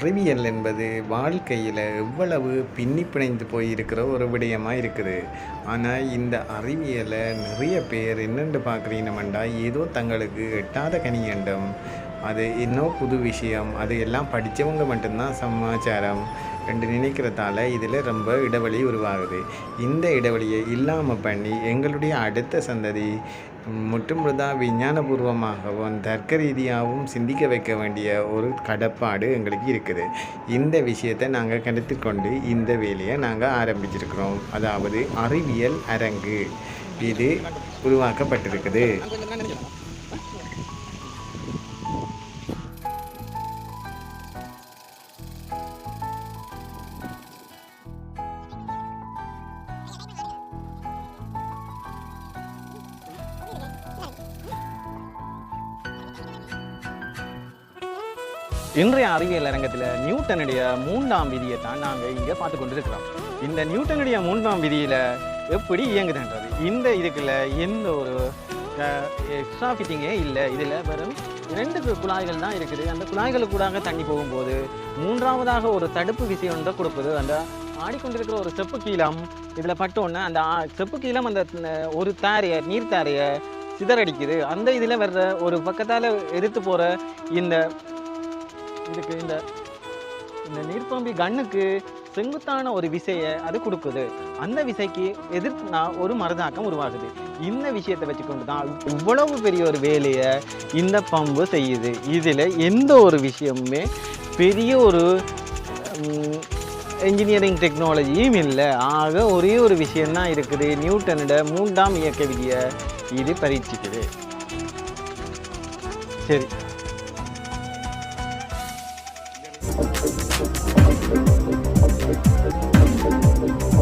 அறிவியல் என்பது வாழ்க்கையில் எவ்வளவு பின்னி பிணைந்து போயிருக்கிற ஒரு விடயமாக இருக்குது. ஆனால் இந்த அறிவியலை நிறைய பேர் என்னென்று பார்க்குறீங்கமெண்டா ஏதோ தங்களுக்கு எட்டாத கனியண்டம், அது இன்னும் புது விஷயம், அது எல்லாம் படித்தவங்க மட்டும்தான் சமாச்சாரம் என்று நினைக்கிறதால இதில் ரொம்ப இடைவெளி உருவாகுது. இந்த இடைவெளியை இல்லாமல் பண்ணி எங்களுடைய அடுத்த சந்ததி முற்றுமுழுதாக விஞ்ஞானபூர்வமாகவும் தர்க்க ரீதியாகவும் சிந்திக்க வைக்க வேண்டிய ஒரு கடப்பாடு எங்களுக்கு இருக்குது. இந்த விஷயத்தை நாங்கள் கருத்தில் கொண்டு இந்த வேலையை நாங்கள் ஆரம்பிச்சிருக்கிறோம். அதாவது அறிவியல் அரங்கு இது உருவாக்கப்பட்டிருக்குது. இன்றைய அறிவியல் அரங்கத்தில் நியூட்டனுடைய 3ஆம் விதியை தான் நாங்கள் இங்கே பார்த்து கொண்டு இருக்கிறோம். இந்த நியூட்டனுடைய 3ஆம் விதியில் எப்படி இயங்குதுன்றது, இந்த இதுக்குள்ள எந்த ஒரு எக்ஸ்ட்ரா ஃபிட்டிங்கே இல்லை. இதில் வெறும் 2 குழாய்கள் தான் இருக்குது. அந்த குழாய்களுக்கூடாக தண்ணி போகும்போது 3ஆவதாக ஒரு தடுப்பு விசை ஒன்றை கொடுக்குது. அந்த ஆடிக்கொண்டிருக்கிற ஒரு செப்பு கீழம் இதில் பட்டோன்னே அந்த செப்பு கீழம் அந்த ஒரு தாரையை நீர் தாரையை சிதறடிக்குது. அந்த இதில் வர்ற ஒரு பக்கத்தால் எதிர்த்து போகிற இதுக்கு இந்த நீர்ப்பம்பி கண்ணுக்கு செங்குத்தான ஒரு விசையை அது கொடுக்குது. அந்த விசைக்கு எதிர்த்துனா ஒரு மரதாக்கம் உருவாகுது. இந்த விஷயத்தை வச்சுக்கொண்டு தான் இவ்வளவு பெரிய ஒரு வேலையை இந்த பம்பு செய்யுது. இதில் எந்த ஒரு விஷயமுமே பெரிய ஒரு என்ஜினியரிங் டெக்னாலஜியும் இல்லை. ஆக ஒரே ஒரு விஷயந்தான் இருக்குது. நியூட்டனோட 3ஆம் இயக்க விதியை இது பரீட்சிக்குது. சரி.